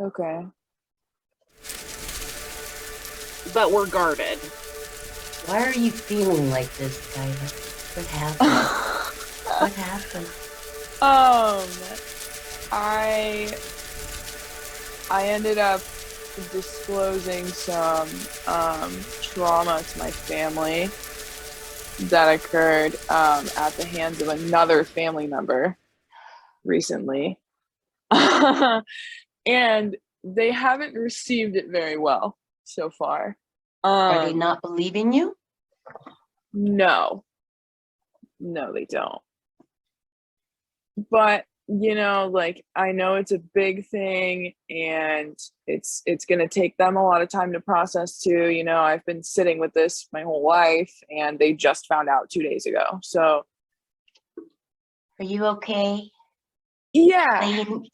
Okay. but we're guarded. Why are you feeling like this, Skylar? What happened? What happened? Um, I ended up disclosing some trauma to my family that occurred at the hands of another family member recently. And they haven't received it very well so far. Are they not believing you? No. No, they don't. But like I know it's a big thing and it's going to take them a lot of time to process too. I've been sitting with this my whole life and they just found out 2 days ago. So, Are you okay? yeah.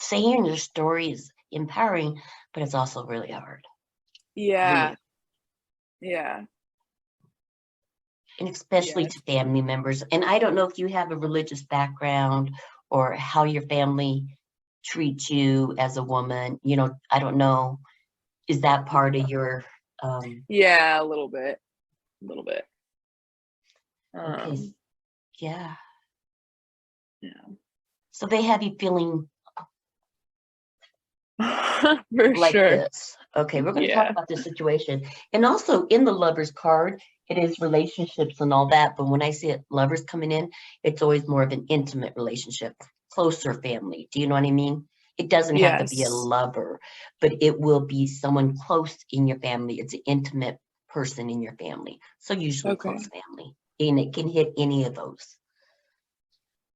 Saying your story is empowering, but it's also really hard. Yeah. Really. Yeah. And especially Yeah. to family members. And I don't know if you have a religious background or how your family treats you as a woman. I don't know. Is that part of your Yeah, a little bit. A little bit. okay. Yeah. Yeah. So they have you feeling For like sure. this. Okay, we're going to talk Yeah. about this situation. And also in the Lovers card, it is relationships and all that. But when I see it, lovers coming in, it's always more of an intimate relationship, closer family. Do you know what I mean? It doesn't have to be a Yes. lover, but it will be someone close in your family. It's an intimate person in your family. So usually Okay. close family. And it can hit any of those.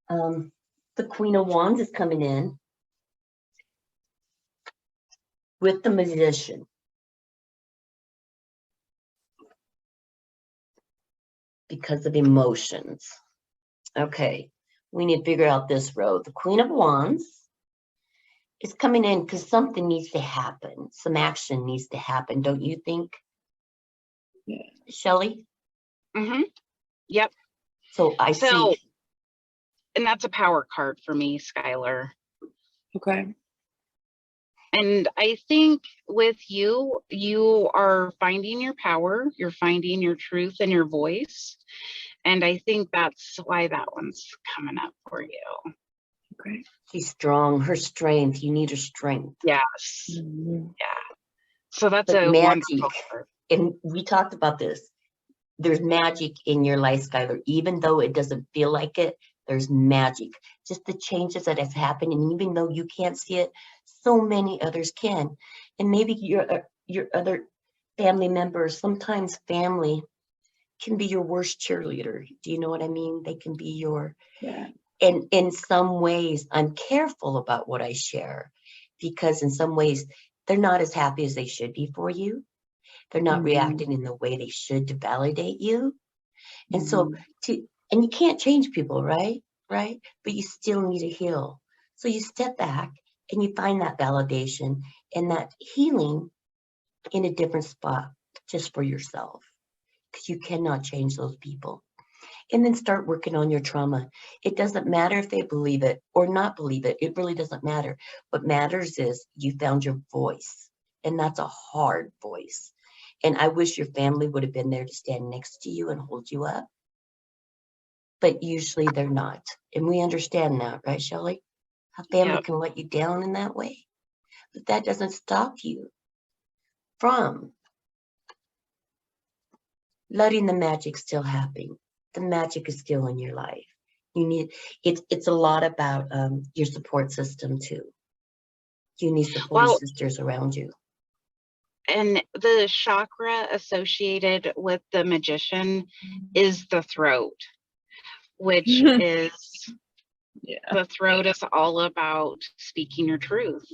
The Queen of Wands is coming in with the Magician. Because of emotions. Okay, we need to figure out this road. The Queen of Wands is coming in because something needs to happen. Some action needs to happen, don't you think, Yeah. Shelley? Mm-hmm. Yep. So I see. And that's a power card for me, Skylar. Okay. And I think with you, you are finding your power, you're finding your truth and your voice. And I think that's why that one's coming up for you. Okay. She's strong. Her strength. You need her strength. Yes. Mm-hmm. Yeah. So that's But a magic. wonderful card. And we talked about this. There's magic in your life, Skylar. Even though it doesn't feel like it, there's magic. Just the changes that has happened. And even though you can't see it, so many others can. And maybe your other family members, sometimes family can be your worst cheerleader. Do you know what I mean? They can be your, Yeah. and in some ways, I'm careful about what I share because in some ways, they're not as happy as they should be for you. They're not Mm-hmm. reacting in the way they should to validate you. And so, Mm-hmm. and you can't change people, right? Right? But you still need to heal. So you step back and you find that validation and that healing in a different spot just for yourself because you cannot change those people. And then start working on your trauma. It doesn't matter if they believe it or not believe it. It really doesn't matter. What matters is you found your voice, and that's a hard voice. And I wish your family would have been there to stand next to you and hold you up. But usually they're not. And we understand that, right, Shelley? A family Yep. can let you down in that way. But that doesn't stop you from letting the magic still happen. The magic is still in your life. You need it's a lot about your support system too. You need supportive Well, sisters around you. and the chakra associated with the Magician is the throat, which is Yeah. the throat is all about speaking your truth.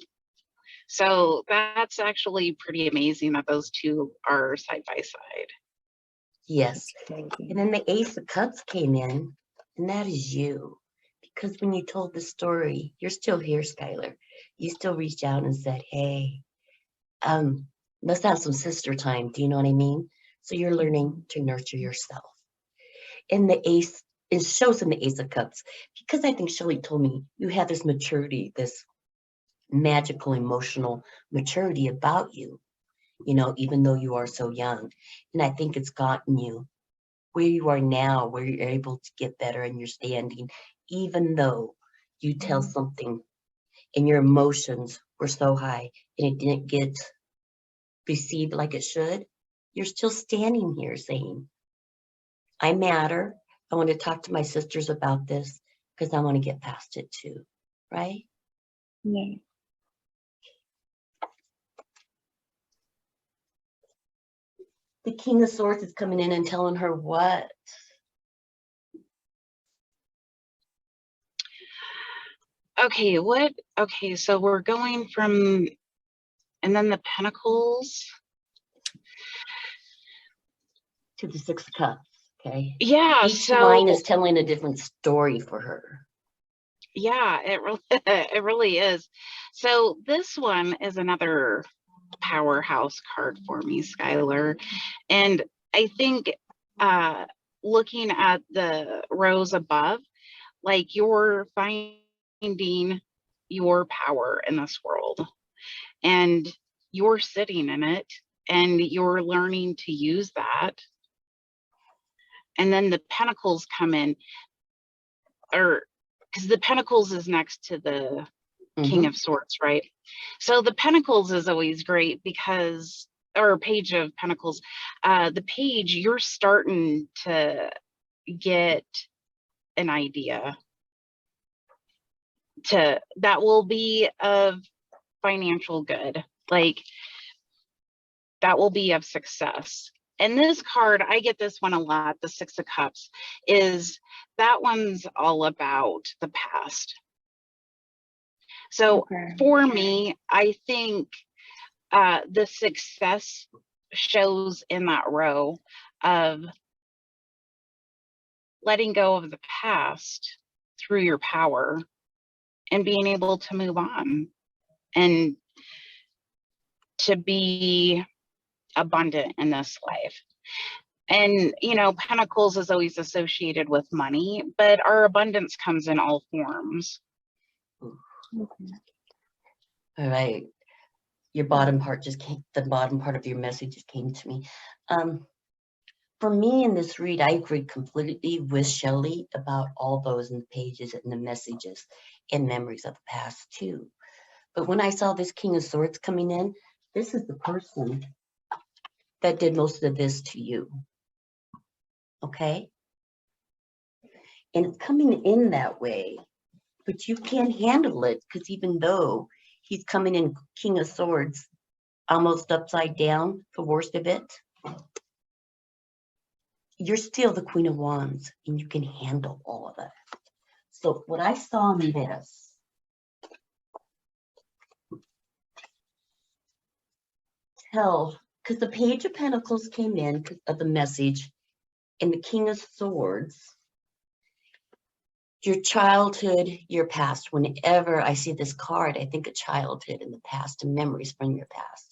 So that's actually pretty amazing that those two are side by side. Yes. And then the Ace of Cups came in, and that is you. Because when you told the story, you're still here, Skylar. You still reached out and said, hey, let's have some sister time. Do you know what I mean? So you're learning to nurture yourself. And the Ace, it shows in the Ace of Cups, because I think Shelley told me you have this maturity, this magical emotional maturity about you, you know, even though you are so young. And I think it's gotten you where you are now, where you're able to get better in your standing, even though you tell something and your emotions were so high and it didn't get received like it should. You're still standing here saying, I matter. I want to talk to my sisters about this because I want to get past it too, right? Yeah. The King of Swords is coming in and telling her what? Okay, okay, so we're going from, and then the Pentacles. To the Six of Cups, okay? Yeah, Each so line is telling a different story for her. yeah, it really it really is. So this one is another powerhouse card for me, Skylar. And I think looking at the rows above, like you're finding your power in this world and you're sitting in it and you're learning to use that. And then the Pentacles come in, or because the Pentacles is next to the King of Swords, right? So the Pentacles is always great because, or Page of Pentacles, the page, you're starting to get an idea that will be of financial good, like that will be of success. And this card, I get this one a lot, the Six of Cups, is that one's all about the past. So for me, I think the success shows in that row of letting go of the past through your power and being able to move on and to be abundant in this life. And, you know, Pentacles is always associated with money, but our abundance comes in all forms. All right. Your bottom part just came, the bottom part of your message just came to me. For me in this read, I agree completely with Shelley about all those in the pages and the messages and memories of the past too. But when I saw this King of Swords coming in, this is the person that did most of this to you. Okay? And it's coming in that way, but you can't handle it because even though he's coming in King of Swords, almost upside down, the worst of it, you're still the Queen of Wands and you can handle all of that. So what I saw in this, because the Page of Pentacles came in because of the message, and the King of Swords, your childhood, your past. Whenever I see this card, I think of childhood in the past and memories from your past.